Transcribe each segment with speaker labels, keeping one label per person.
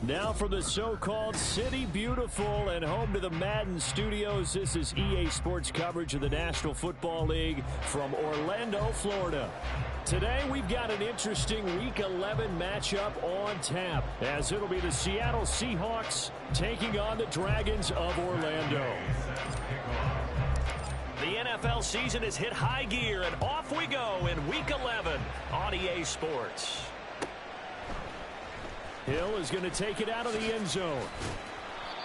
Speaker 1: Now from the so-called City Beautiful and home to the Madden Studios, this is EA Sports coverage of the National Football League from Orlando, Florida. Today we've got an interesting Week 11 matchup on tap, as it'll be the Seattle Seahawks taking on the Dragons of Orlando.
Speaker 2: The NFL season has hit high gear, and off we go in Week 11 on EA Sports.
Speaker 1: Hill is going to take it out of the end zone.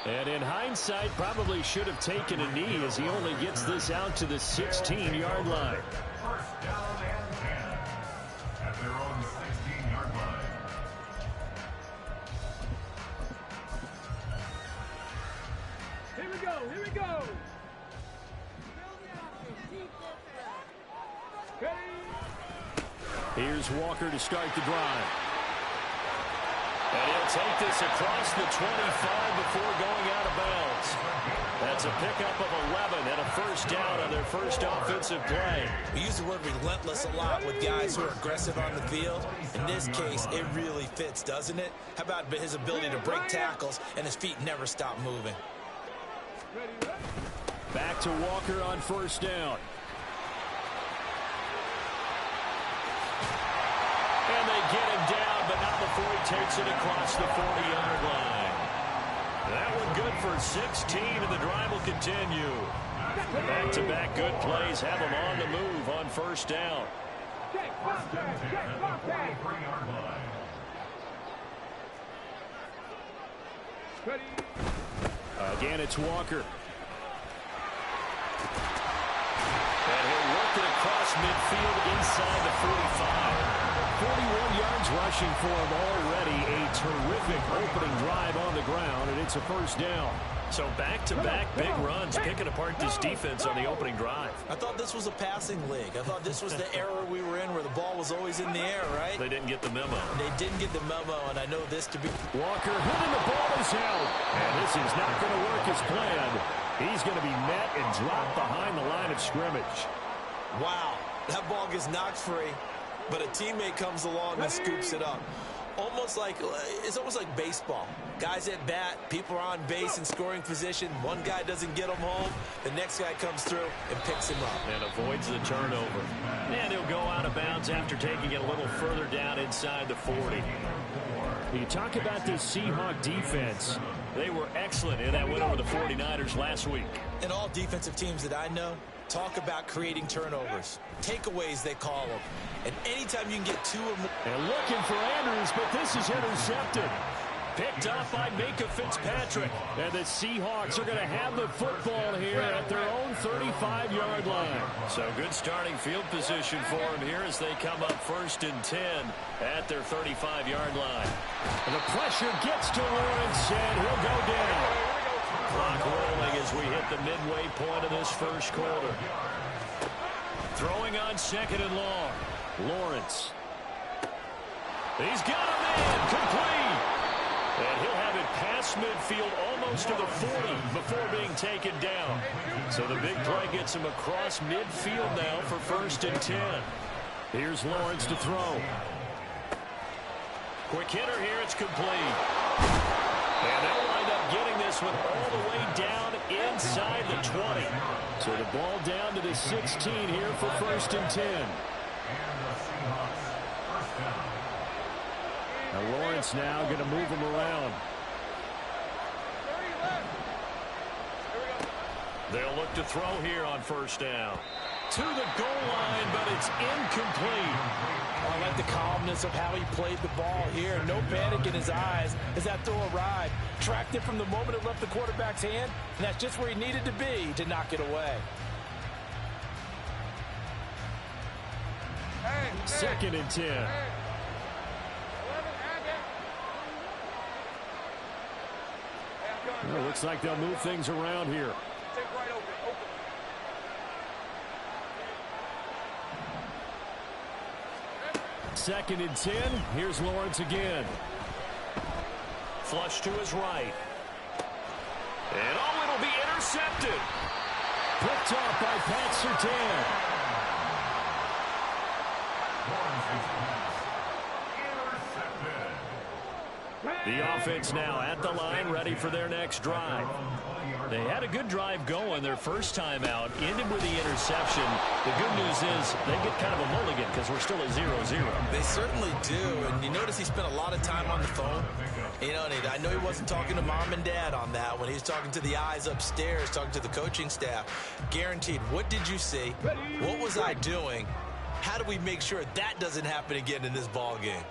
Speaker 1: And in hindsight, probably should have taken a knee as he only gets this out to the 16-yard line.
Speaker 3: First down and 10 at their own 16-yard line.
Speaker 4: Here we go, here we go.
Speaker 1: Here's Walker to start the drive. And he'll take this across the 25 before going out of bounds. That's a pickup of 11 and a first down on their first offensive play.
Speaker 5: We use the word relentless a lot with guys who are aggressive on the field. In this case, it really fits, doesn't it? How about his ability to break tackles and his feet never stop moving?
Speaker 1: Back to Walker on first down. And they get him down, but not before he takes it across the 40-yard line. That one good for 16, and the drive will continue. Back-to-back good plays have him on the move on first down. Again, it's Walker. And he'll work it across midfield inside the 45. 41 yards rushing for him already. A terrific opening drive on the ground, and it's a first down.
Speaker 2: So back-to-back big runs, picking apart this defense on the opening drive.
Speaker 5: I thought this was a passing league. I thought this was the era we were in where the ball was always in the air, right?
Speaker 2: They didn't get the memo.
Speaker 5: They didn't get the memo, and I know this to be...
Speaker 1: Walker hitting the ball is out. And this is not going to work as planned. He's going to be met and dropped behind the line of scrimmage.
Speaker 5: Wow, that ball gets knocked free, but a teammate comes along and scoops it up. It's almost like baseball. Guys at bat, people are on base in scoring position. One guy doesn't get him home. The next guy comes through and picks him up.
Speaker 2: And avoids the turnover. And he'll go out of bounds after taking it a little further down inside the 40.
Speaker 1: You talk about this Seahawk defense. They were excellent in that win over the 49ers last week.
Speaker 5: And all defensive teams that I know talk about creating turnovers. Takeaways, they call them. And anytime you can get two or more.
Speaker 1: And looking for Andrews, but this is intercepted. Picked up by Minkah Fitzpatrick. And the Seahawks are going to have the football here at their own 35-yard line.
Speaker 2: So good starting field position for them here as they come up 1st and 10 at their 35-yard line.
Speaker 1: And the pressure gets to Lawrence, and he'll go down.
Speaker 2: Clock rolling as we hit the midway point of this first quarter.
Speaker 1: Throwing on 2nd and long. Lawrence. He's got a man complete. And he'll have it past midfield almost to the 40 before being taken down. So the big play gets him across midfield now for 1st and 10. Here's Lawrence to throw. Quick hitter here, it's complete. And they'll wind up getting this one all the way down inside the 20. So the ball down to the 16 here for 1st and 10. Now Lawrence now going to move him around.
Speaker 2: They'll look to throw here on 1st down.
Speaker 1: To the goal line, but it's incomplete.
Speaker 5: I like the calmness of how he played the ball here. No panic in his eyes as that throw arrived. Tracked it from the moment it left the quarterback's hand, and that's just where he needed to be to knock it away.
Speaker 1: 2nd and 10. Well, looks like they'll move things around here. 2nd and 10. Here's Lawrence again.
Speaker 2: Flush to his right. And it'll be intercepted.
Speaker 1: Picked off by Pat Surtain. The offense now at the line, ready for their next drive. They had a good drive going their first time out, ended with the interception. The good news is they get kind of a mulligan because we're still at 0-0.
Speaker 5: They certainly do, and you notice he spent a lot of time on the phone. You know, and I know he wasn't talking to mom and dad on that when he was talking to the eyes upstairs, talking to the coaching staff. Guaranteed, what did you see? What was I doing? How do we make sure that doesn't happen again in this ball game?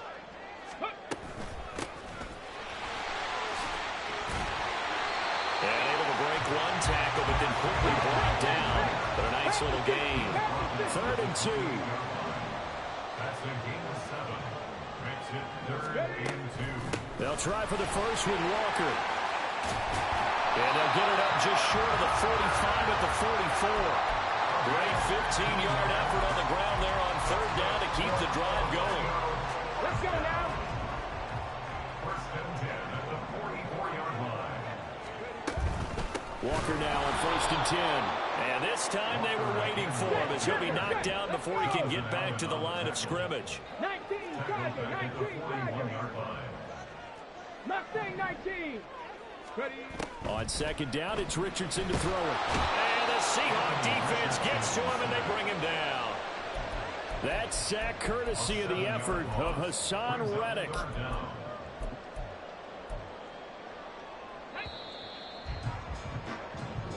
Speaker 1: And able to break one tackle, but then quickly brought down. But a nice little gain. 3rd and 2.
Speaker 3: That's a gain of 7. Makes it 3rd and 2.
Speaker 1: They'll try for the first with Walker. And they'll get it up just short of the 45 at the 44. Great 15-yard effort on the ground there on 3rd down to keep the drive going.
Speaker 4: Let's go now.
Speaker 3: 1st and 10 at the 44-yard line.
Speaker 1: Walker now on 1st and 10. And this time they were waiting for him as he'll be knocked down before he can get back to the line of scrimmage.
Speaker 4: 19, Tiger, 19, Tiger. Mustang 19. Ready.
Speaker 1: On 2nd down, it's Richardson to throw it. And the Seahawk defense gets to him and they bring him down. That sack courtesy of the effort of Hassan Reddick.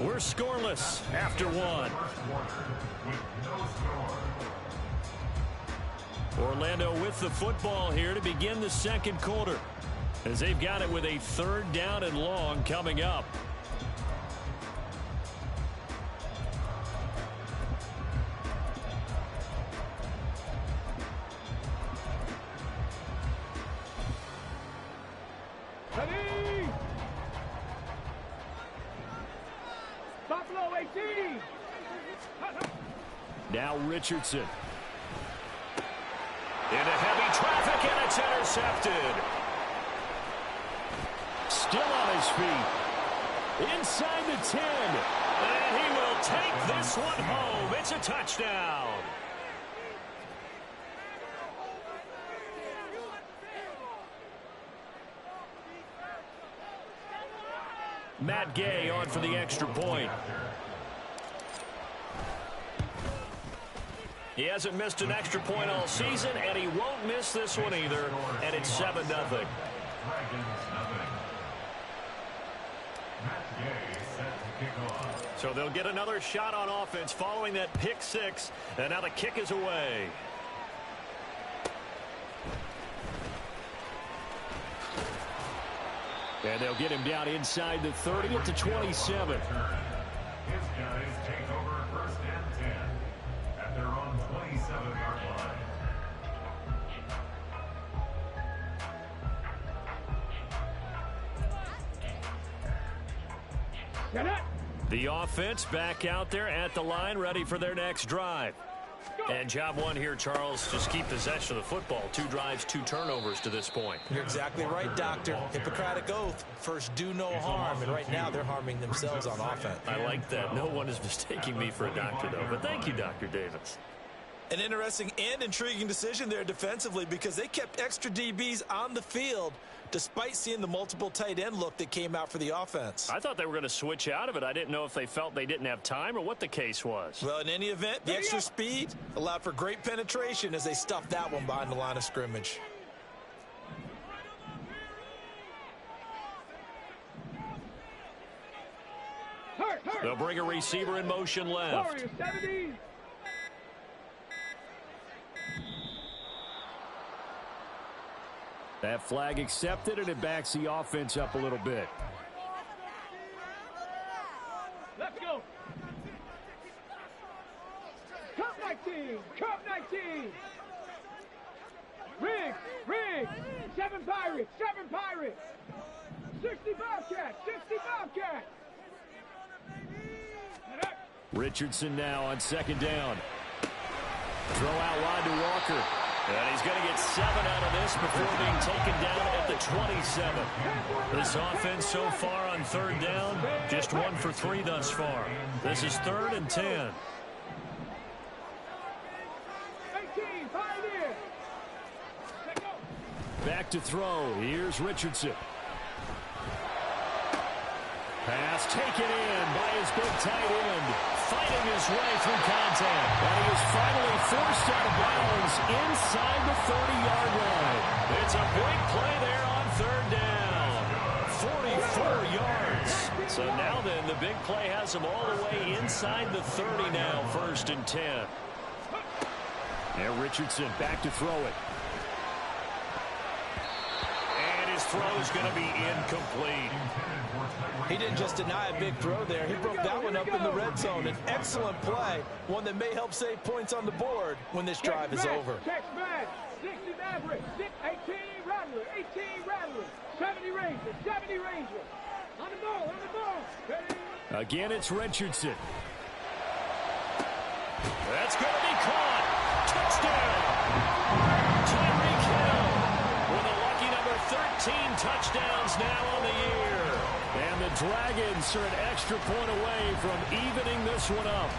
Speaker 1: We're scoreless after 1. Orlando with the football here to begin the 2nd quarter, as they've got it with a 3rd down and long coming up.
Speaker 4: Ready. Buffalo 18.
Speaker 1: Now Richardson. Into heavy traffic, and it's intercepted. Still on his feet. Inside the 10. And he will take this one home. It's a touchdown. Matt Gay on for the extra point. He hasn't missed an extra point all season, and he won't miss this one either. And it's 7-0. So they'll get another shot on offense following that pick 6, and now the kick is away. And they'll get him down inside the 30 at the 27.
Speaker 3: His guys take over 1st and 10 at their own 27-yard line.
Speaker 4: Get it.
Speaker 1: The offense back out there at the line, ready for their next drive. And job 1 here, Charles, just keep possession of the football. 2 drives, 2 turnovers to this point.
Speaker 5: You're exactly right, Doctor. Hippocratic oath. First, do no harm. And right now, they're harming themselves on offense.
Speaker 1: I like that. No one is mistaking me for a doctor, though. But thank you, Dr. Davis.
Speaker 5: An interesting and intriguing decision there defensively because they kept extra DBs on the field despite seeing the multiple tight end look that came out for the offense.
Speaker 1: I thought they were going to switch out of it. I didn't know if they felt they didn't have time or what the case was.
Speaker 5: Well, in any event, the extra speed allowed for great penetration as they stuffed that one behind the line of scrimmage.
Speaker 1: They'll bring a receiver in motion left.
Speaker 4: Warriors 70.
Speaker 1: That flag accepted, and it backs the offense up a little bit.
Speaker 4: Let's go. Cup 19. Cup 19. Rig. 7 Pirates. 7 Pirates. 60 Bobcats. 60 Bobcats.
Speaker 1: Richardson now on 2nd down. Throw out wide to Walker. And he's going to get 7 out of this before being taken down at the 27. This offense so far on 3rd down, just 1 for 3 thus far. This is 3rd and 10.
Speaker 4: 18, Pioneer. Let go.
Speaker 1: back to throw. Here's Richardson. Pass taken in by his big tight end, fighting his way through contact. And he is finally forced out of bounds inside the 30-yard line. It's a big play there on third down. 44 yards. So now then, the big play has him all the way inside the 30 now, 1st and 10. And Richardson back to throw it. And his throw is going to be incomplete.
Speaker 5: He didn't just deny a big throw there. He broke that one up in the red zone. An excellent play, one that may help save points on the board when this drive is over.
Speaker 4: Check smash. 60 Maverick. 18 Rattler. 18 Rattler. 70 Ranger. 70 Ranger. On the ball. On the ball. Ready?
Speaker 1: Again, it's Richardson. That's going to be caught. Touchdown. Tyreek Hill with a lucky number 13 touchdowns now on the year. And the Dragons are an extra point away from evening this one up.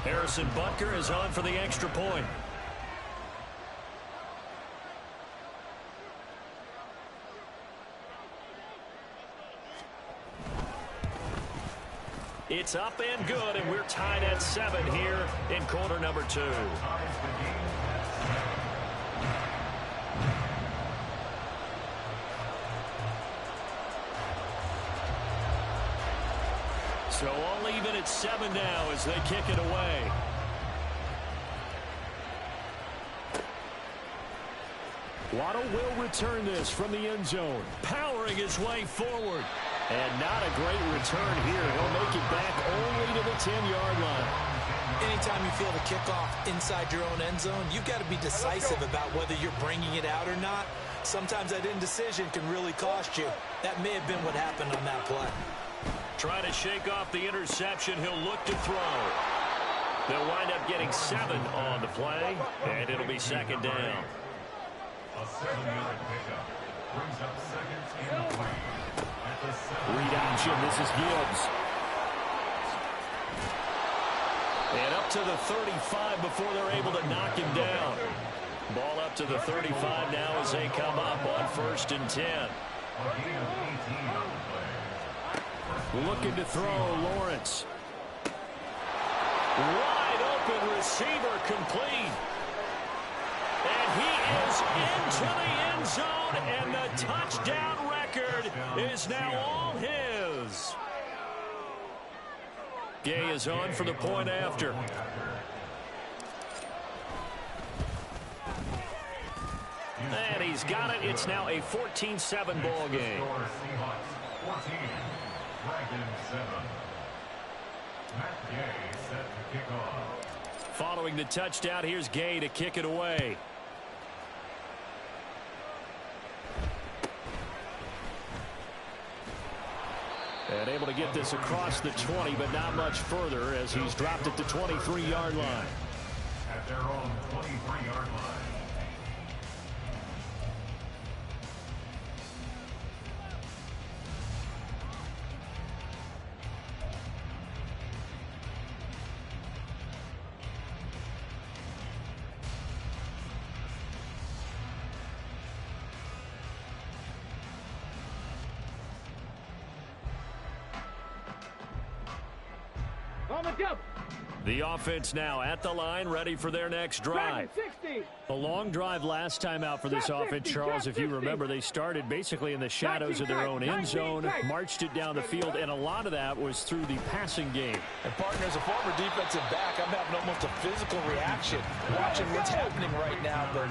Speaker 1: Harrison Butker is on for the extra point. It's up and good, and we're tied at 7 here in quarter number 2. So all even at 7 now as they kick it away. Waddle will return this from the end zone, powering his way forward. And not a great return here. He'll make it back only to the 10-yard line.
Speaker 5: Anytime you feel the kickoff inside your own end zone, you've got to be decisive about whether you're bringing it out or not. Sometimes that indecision can really cost you. That may have been what happened on that play.
Speaker 1: Trying to shake off the interception. He'll look to throw. They'll wind up getting 7 on the play, and it'll be 2nd down.
Speaker 3: A 7-yard pickup brings up 2nd and 3.
Speaker 1: Read option. This is Gibbs. And up to the 35 before they're able to knock him down. Ball up to the 35 now as they come up on 1st and 10. Looking to throw, Lawrence. Wide open receiver complete. And he is into the end zone, and the touchdown record is now all his. Gay is on for the point after. And he's got it. It's now a 14-7 ball game.
Speaker 3: 14, Dragons 7. Matt Gay set to kick off.
Speaker 1: Following the touchdown, here's Gay to kick it away. And able to get this across the 20, but not much further as he's dropped at the 23-yard line.
Speaker 3: At their own 23-yard line.
Speaker 4: On the jump.
Speaker 1: The offense now at the line, ready for their next drive.
Speaker 4: 60.
Speaker 1: A long drive last time out for this offense, Charles. If you remember, they started basically in the shadows of their own end zone, marched it down the field, and a lot of that was through the passing game.
Speaker 5: And partner, as a former defensive back, I'm having almost a physical reaction watching what's happening right now. But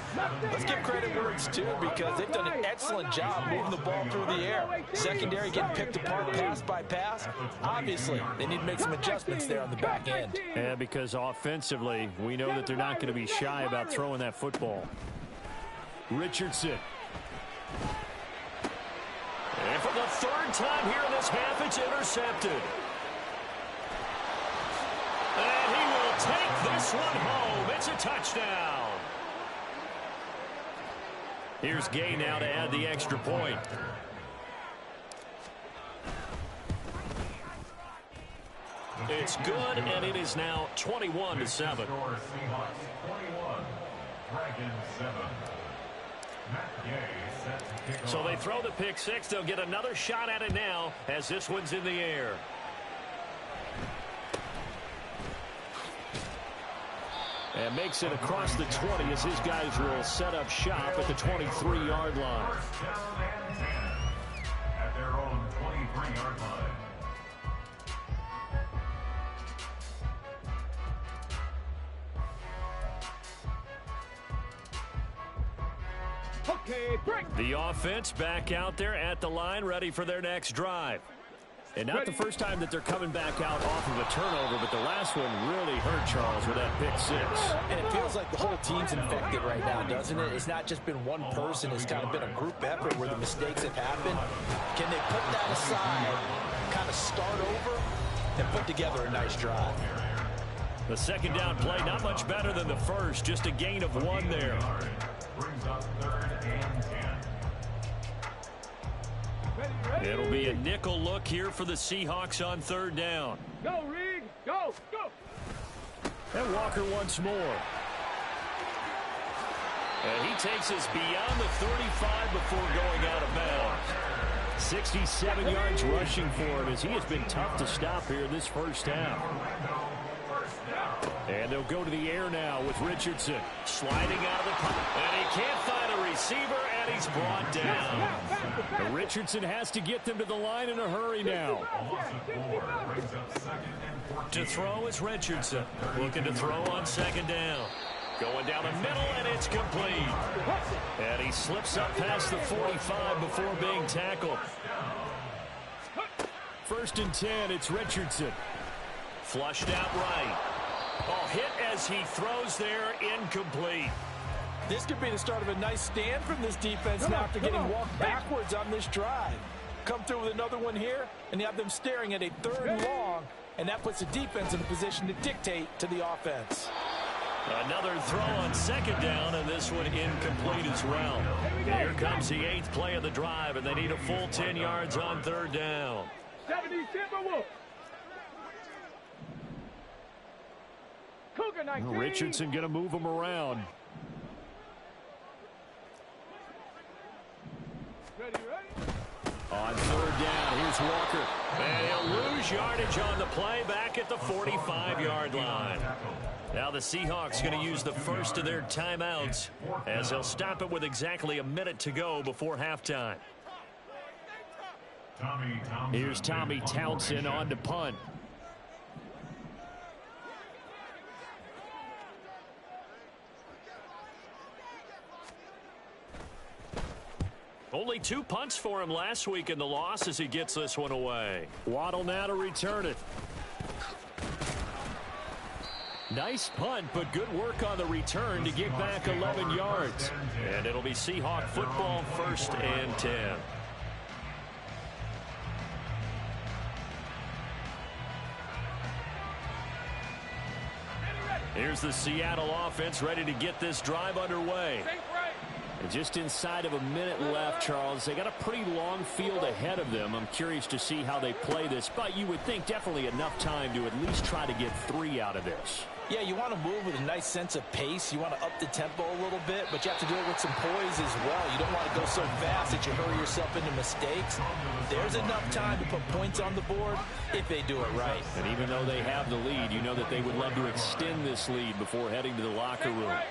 Speaker 5: let's give credit where it's due because they've done an excellent job moving the ball through the air. Secondary getting picked apart pass by pass. Obviously, they need to make some adjustments there on the back end.
Speaker 1: And because offensively, we know that they're not going to be shy about throwing that football. Richardson. And for the 3rd time here in this half, it's intercepted. And he will take this one home. It's a touchdown. Here's Gay now to add the extra point. It's good, and it is now 21-7.
Speaker 3: Seahawks 21, Dragons 7. Matt Gay set to kick
Speaker 1: So
Speaker 3: off.
Speaker 1: they throw the pick six. They'll get another shot at it now as this one's in the air. And makes it across the 20 as his guys will set up shop at the 23-yard line.
Speaker 3: First down and 10 at their own 23-yard line.
Speaker 4: Okay, break.
Speaker 1: The offense back out there at the line, ready for their next drive. And not the first time that they're coming back out off of a turnover, but the last one really hurt Charles with that pick six.
Speaker 5: And it feels like the whole team's infected right now, doesn't it? It's not just been one person. It's kind of been a group effort where the mistakes have happened. Can they put that aside, kind of start over, and put together a nice drive?
Speaker 1: The second down play, not much better than the first, just a gain of one there.
Speaker 3: Brings up 3rd and 10.
Speaker 1: It'll be a nickel look here for the Seahawks on 3rd down.
Speaker 4: Go, Reed. Go, go.
Speaker 1: And Walker once more. And he takes us beyond the 35 before going out of bounds. 67 yards rushing for him as he has been tough to stop here this first half. And they'll go to the air now with Richardson sliding out of the pocket. And he can't find a receiver, and he's brought down. And Richardson has to get them to the line in a hurry now.
Speaker 3: Brings up 2nd and 14.
Speaker 1: To throw is Richardson. Looking to throw on 2nd down. Going down the middle, and it's complete. And he slips up past the 45 before being tackled. 1st and 10, it's Richardson. Flushed out right. Oh, hit as he throws there, incomplete.
Speaker 5: This could be the start of a nice stand from this defense now after getting walked backwards on this drive. Come through with another one here, and you have them staring at a 3rd and long, and that puts the defense in a position to dictate to the offense.
Speaker 1: Another throw on 2nd down, and this one incomplete as well. Here comes the 8th play of the drive, and they need a full 10 yards on 3rd down.
Speaker 4: 70 Timberwolves. Cougar 19.
Speaker 1: Richardson going to move him around.
Speaker 4: Ready, ready.
Speaker 1: On 3rd down, here's Walker. And he'll lose yardage on the play back at the 45-yard line. Now the Seahawks going to use the first of their timeouts as they'll stop it with exactly a minute to go before halftime. Here's Tommy Townsend on to punt. Only 2 punts for him last week in the loss as he gets this one away. Waddle now to return it. Nice punt, but good work on the return to get back 11 yards. And it'll be Seahawk football 1st and 10. Here's the Seattle offense ready to get this drive underway. And just inside of a minute left, Charles. They got a pretty long field ahead of them. I'm curious to see how they play this, but you would think definitely enough time to at least try to get 3 out of this.
Speaker 5: Yeah, you want to move with a nice sense of pace. You want to up the tempo a little bit, but you have to do it with some poise as well. You don't want to go so fast that you hurry yourself into mistakes. There's enough time to put points on the board if they do it right.
Speaker 1: And even though they have the lead, you know that they would love to extend this lead before heading to the locker room.
Speaker 4: 11.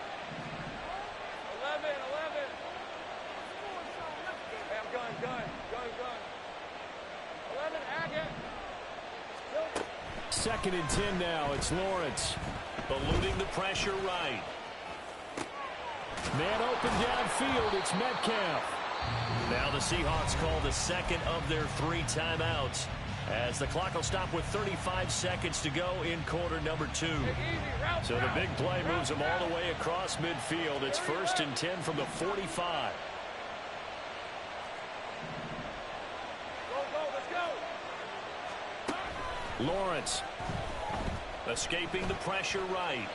Speaker 4: Gun. 11, Agate.
Speaker 1: 2nd and 10 now. It's Lawrence. Eluding the pressure right. Man open downfield. It's Metcalf. Now the Seahawks call the second of their 3 timeouts as the clock will stop with 35 seconds to go in quarter number 2. So the big play moves them all the way across midfield. It's 1st and 10 from the 45. Lawrence escaping the pressure right.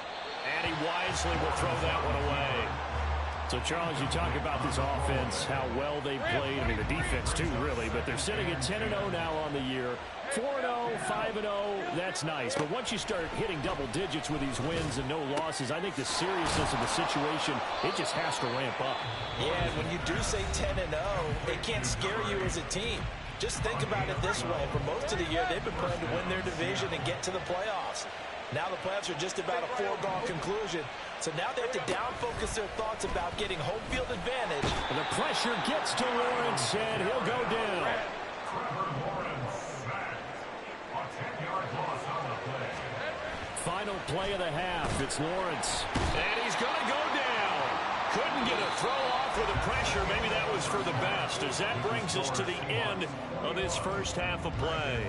Speaker 1: And he wisely will throw that one away. So, Charles, you talk about this offense, how well they played. I mean, the defense, too, really. But they're sitting at 10-0 now on the year. 4-0, 5-0, that's nice. But once you start hitting double digits with these wins and no losses, I think the seriousness of the situation, it just has to ramp up.
Speaker 5: Yeah, and when you do say 10-0, it can't scare you as a team. Just think about it this way. For most of the year, they've been playing to win their division and get to the playoffs. Now the playoffs are just about a foregone conclusion. So now they have to down-focus their thoughts about getting home field advantage.
Speaker 1: And the pressure gets to Lawrence, and he'll go down.
Speaker 3: Trevor Lawrence sacked. A 10-yard loss on the play.
Speaker 1: Final play of the half. It's Lawrence.
Speaker 2: And he's going to go down. Couldn't get a throw off with the pressure. Maybe that was for the best, as that brings us to the end of this first half of play.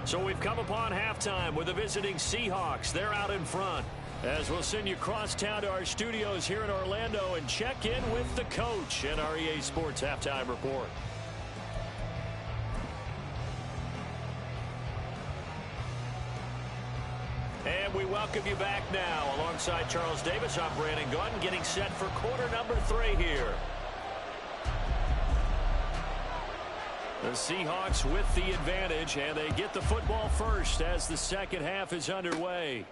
Speaker 2: So we've come upon halftime with the visiting Seahawks. They're out in front. As we'll send you across town to our studios here in Orlando and check in with the coach at our EA Sports Halftime Report. And we welcome you back now. Alongside Charles Davis, I'm Brandon Gaudin, getting set for quarter number 3 here. The Seahawks with the advantage, and they get the football first as the second half is underway.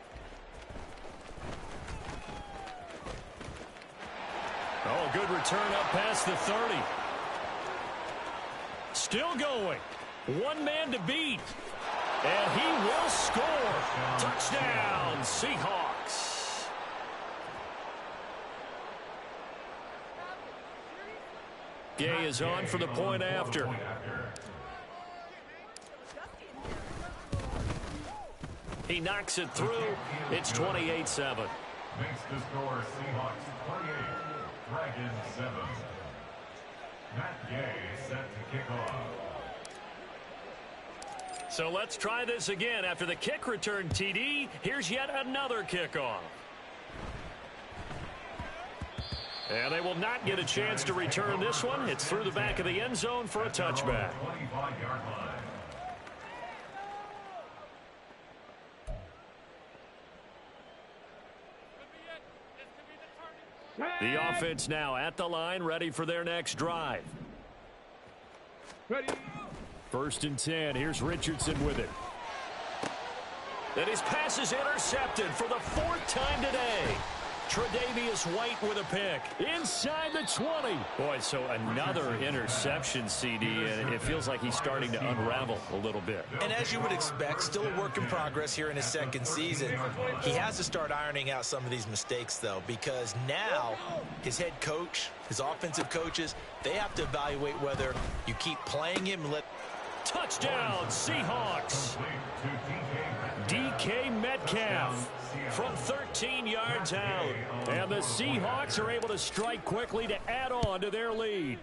Speaker 2: Oh, good return up past the 30. Still going. One man to beat. And he will score. Touchdown, Seahawks. Gay is on for the point after. He knocks it through. It's 28-7.
Speaker 3: Makes the score Seahawks 28, Dragons 7. Matt Gay set to kick off.
Speaker 2: So let's try this again. After the kick return TD, here's yet another kickoff. And they will not get a chance to return this one. It's through the back of the end zone for a touchback.
Speaker 3: 25-yard line.
Speaker 2: The offense now at the line, ready for their next drive.
Speaker 4: Ready.
Speaker 1: 1st and 10. Here's Richardson with it.
Speaker 2: And his pass is intercepted for the 4th time today. Tre'Davious White with a pick.
Speaker 1: Inside the 20.
Speaker 2: Boy, so another interception, CD, and it feels like he's starting to unravel a little bit.
Speaker 5: And as you would expect, still a work in progress here in his second season. He has to start ironing out some of these mistakes, though, because now his head coach, his offensive coaches, they have to evaluate whether you keep playing him and let...
Speaker 2: Touchdown, Seahawks. DK Metcalf from 13 yards out.
Speaker 1: And the Seahawks are able to strike quickly to add on to their lead.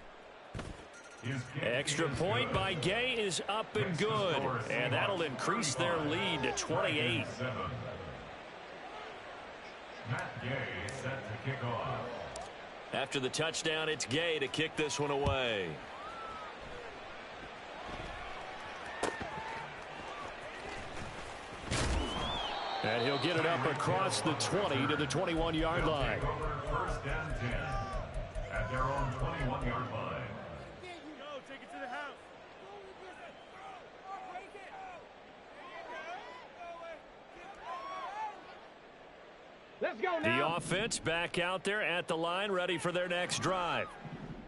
Speaker 2: Extra point by Gay is up and good. And that'll increase their lead to 28.
Speaker 3: Matt Gay set to kick off.
Speaker 2: After the touchdown, it's Gay to kick this one away.
Speaker 1: And he'll get it up across the 20 to the 21-yard line.
Speaker 3: 1st and 10 at their own 21-yard line.
Speaker 4: Take it to the house. Let's go now.
Speaker 2: The offense back out there at the line, ready for their next drive.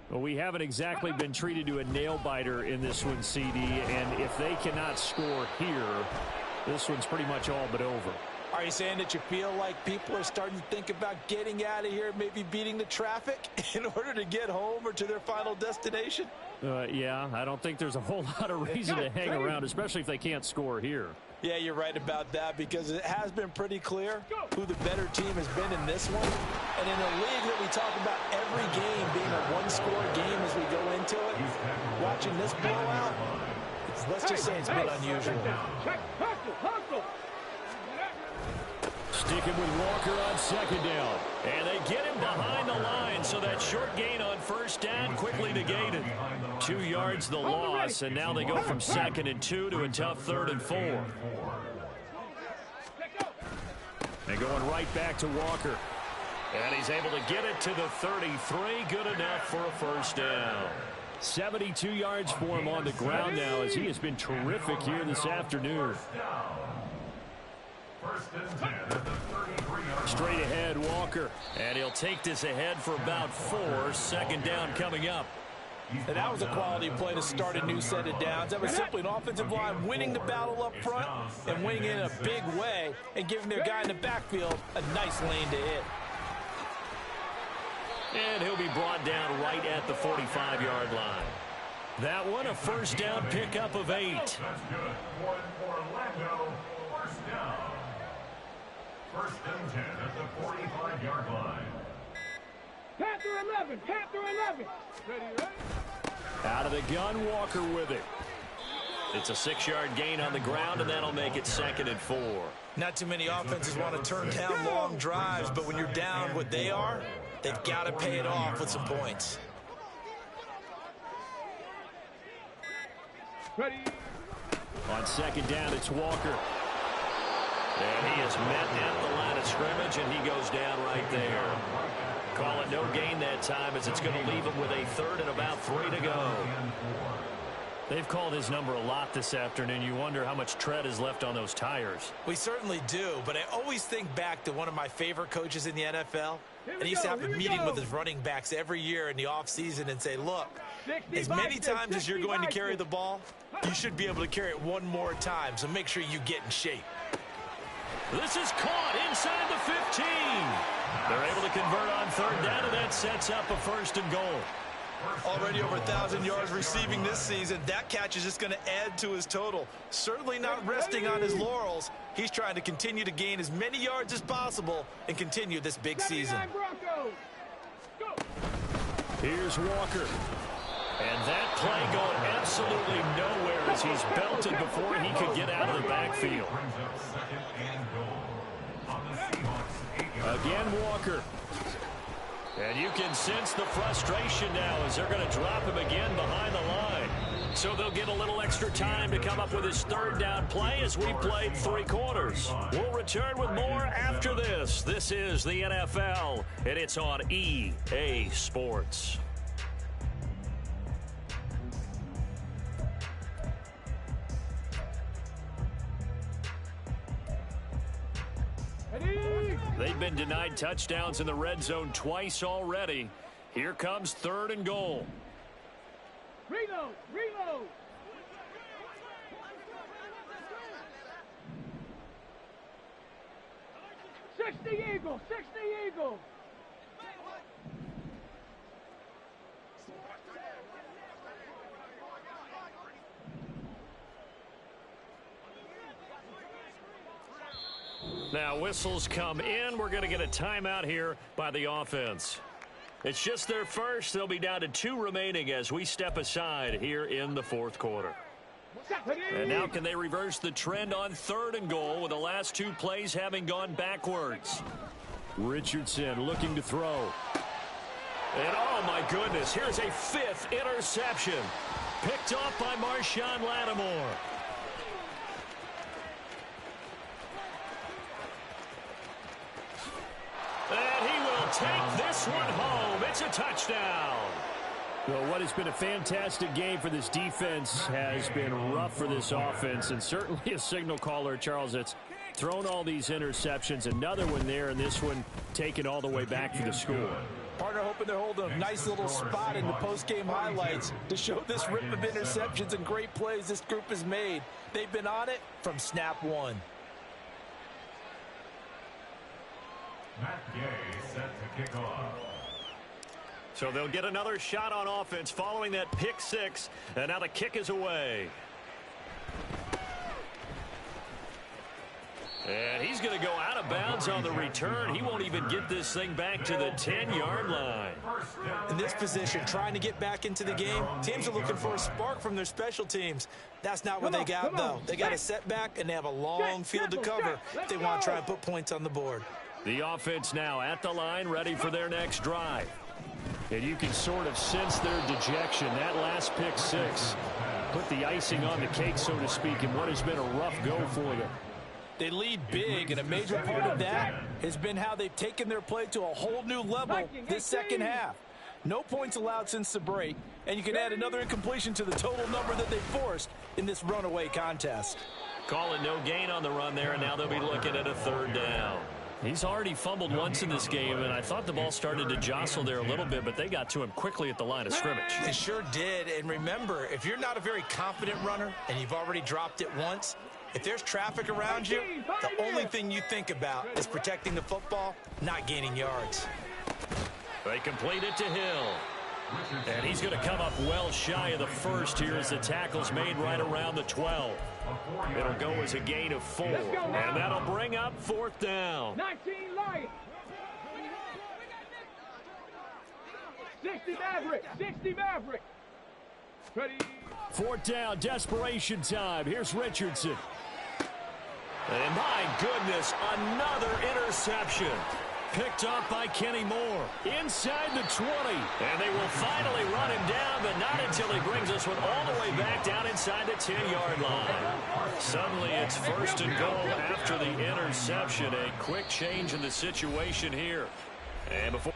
Speaker 1: Well, we haven't exactly been treated to a nail-biter in this one, CD, and if they cannot score here, this one's pretty much all but over.
Speaker 5: Are you saying that you feel like people are starting to think about getting out of here, maybe beating the traffic in order to get home or to their final destination?
Speaker 1: Yeah, I don't think there's a whole lot of reason to hang around, especially if they can't score here.
Speaker 5: Yeah, you're right about that, because it has been pretty clear who the better team has been in this one. And in a league that we talk about every game being a one-score game as we go into it, watching this blowout, let's just say it's been unusual.
Speaker 4: Check, hustle.
Speaker 1: Sticking with Walker on 2nd down.
Speaker 2: And they get him behind the line, so that short gain on 1st down quickly negated. 2 yards the loss, and now they go from 2nd and 2 to a tough 3rd and 4.
Speaker 1: And going right back to Walker. And he's able to get it to the 33. Good enough for a first down. 72 yards for him on the ground now, as he has been terrific here this afternoon. Straight ahead, Walker. And he'll take this ahead for about 4. Second down coming up.
Speaker 5: And that was a quality play to start a new set of downs. That was simply an offensive line winning the battle up front and winning it in a big way and giving their guy in the backfield a nice lane to hit.
Speaker 1: And he'll be brought down right at the 45-yard line. That one, a first down pickup of 8.
Speaker 3: That's good. Orlando, first down. First and 10 at the 45-yard line.
Speaker 4: Panther 11, Panther 11. Ready, ready?
Speaker 1: Out of the gun, Walker with it. It's a 6-yard gain on the ground, and that'll make it 2nd and 4.
Speaker 5: Not too many offenses want to turn down long drives, but when you're down what they are, they've got to pay it off with some points.
Speaker 4: Ready?
Speaker 1: On second down, it's Walker. And he is met at the line of scrimmage, and he goes down right there. Call it no gain that time, as it's going to leave him with a 3rd and about 3 to go. They've called his number a lot this afternoon. You wonder how much tread is left on those tires.
Speaker 5: We certainly do, but I always think back to one of my favorite coaches in the NFL. And he used to have a meeting with his running backs every year in the offseason and say, look, as many times as you're going to carry the ball, you should be able to carry it one more time, so make sure you get in shape.
Speaker 1: This is caught inside the 15. They're able to convert on 3rd down, and that sets up a 1st and goal.
Speaker 5: Already over 1,000 yards receiving this season. That catch is just going to add to his total. Certainly not resting on his laurels. He's trying to continue to gain as many yards as possible and continue this big season.
Speaker 1: Here's Walker. And that play going absolutely nowhere as he's belted before he could get out of the backfield. Again, Walker. And you can sense the frustration now as they're going to drop him again behind the line. So they'll get a little extra time to come up with his 3rd down play as we played 3 quarters. We'll return with more after this. This is the NFL, and it's on EA Sports. They've been denied touchdowns in the red zone twice already. Here comes 3rd and goal.
Speaker 4: Reload, reload. Eagle, 60 Eagle.
Speaker 1: Now whistles come in. We're going to get a timeout here by the offense. It's just their first. They'll be down to 2 remaining as we step aside here in the 4th quarter. And now can they reverse the trend on 3rd and goal with the last 2 plays having gone backwards? Richardson looking to throw. And oh my goodness, here's a 5th interception. Picked off by Marshawn Lattimore. And he will take this one home. It's a touchdown. Well, what has been a fantastic game for this defense has been rough for this offense, and certainly a signal caller, Charles, that's thrown all these interceptions. Another one there, and this one taken all the way back for the score.
Speaker 5: Partner hoping they're holding a nice little spot in the post-game highlights to show this rip of interceptions and great plays this group has made. They've been on it from snap 1.
Speaker 3: Matt Gay set to kick off.
Speaker 1: So they'll get another shot on offense following that pick 6, and now the kick is away. And he's going to go out of bounds on the return. He won't even get this thing back to the 10-yard line.
Speaker 5: In this position, trying to get back into the game, teams are looking for a spark from their special teams. That's not what they got, though. They got a setback, and they have a long field to cover if they want to try and put points on the board.
Speaker 1: The offense now at the line, ready for their next drive. And you can sort of sense their dejection. That last pick 6 put the icing on the cake, so to speak, in what has been a rough go for them.
Speaker 6: They lead big, and a major part of that has been how they've taken their play to a whole new level this second half. No points allowed since the break, and you can add another incompletion to the total number that they forced in this runaway contest.
Speaker 1: Call it no gain on the run there, and now they'll be looking at a third down. He's already fumbled once in this game, and I thought the ball started to jostle there a little bit, but they got to him quickly at the line of scrimmage.
Speaker 5: They sure did, and remember, if you're not a very confident runner and you've already dropped it once, if there's traffic around you, the only thing you think about is protecting the football, not gaining yards.
Speaker 1: They complete it to Hill. And he's going to come up well shy of the first here as the tackle's made right around the 12. It'll go as a gain of 4. And that'll bring up fourth down.
Speaker 4: 19 Lions. 60 Maverick. 60 Maverick. Ready.
Speaker 1: Fourth down, desperation time. Here's Richardson. And my goodness, another interception. Picked up by Kenny Moore. Inside the 20. And they will finally run him down, but not until he brings us one all the way back down inside the 10-yard line. Suddenly it's first and goal after the interception. A quick change in the situation here. And before...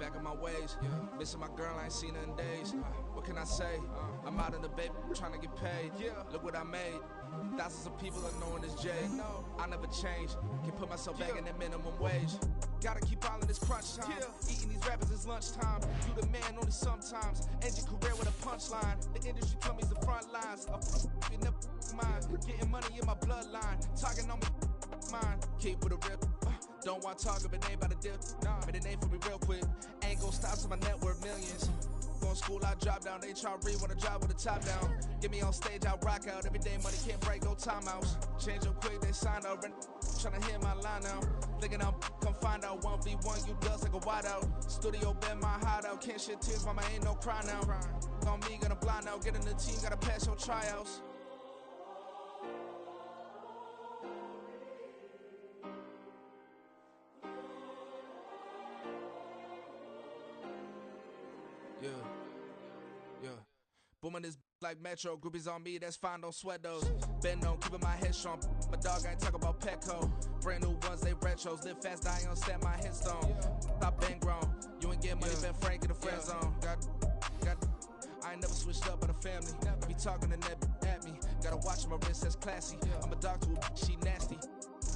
Speaker 7: Back in my ways, missing my girl, I ain't seen her in days. What can I say? I'm out in the baby, trying to get paid. Look what I made. Thousands of people are knowing this J. I never change. Can put myself back in that minimum wage. Gotta keep all in this crunch time. Eating these rappers is lunchtime. You the man only sometimes. End your career with a punchline. The industry told me the front lines. You never mind. Getting money in my bloodline. Talking on me, mine. Keep with a real. Don't want to talk if it ain't about a deal. Made a name for me real quick. Ain't gon' stop till my net worth millions. Going school, I drop down. They try to read when I drop with the top down. Get me on stage, I rock out. Every day money can't break, no timeouts. Change up quick, they sign up. Tryna hit my line now. Thinking I'm come find out 1v1, you dust like a wideout. Studio been my hideout. Can't shed tears, mama ain't no cry now. On me, gonna blind out. Get in the team, gotta pass your tryouts. Yeah. Booming this like Metro. Groupies on me, that's fine, don't sweat those. Been on, keeping my head strong. My dog ain't talk about Petco. Brand new ones, they retros. Live fast, I ain't on stand my headstone. Stop been grown. You ain't get money, been frank in the friend zone. I ain't never switched up on the family. Be talking to that at me. Gotta watch my wrist, that's classy. I'm a dog to a she nasty.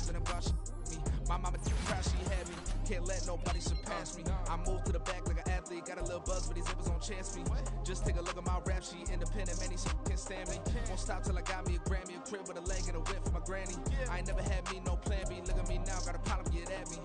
Speaker 7: Been about she me. My mama proud she had me. Can't let nobody surpass me. I moved to the back like an athlete. Got a little buzz, but these zippers on chance me. Just take a look at my rap sheet. Independent, man, these can't stand me. Won't stop till I got me a Grammy, a crib with a leg and a whip for my granny. I ain't never had me no plan B. Look at me now, got a problem, get at me.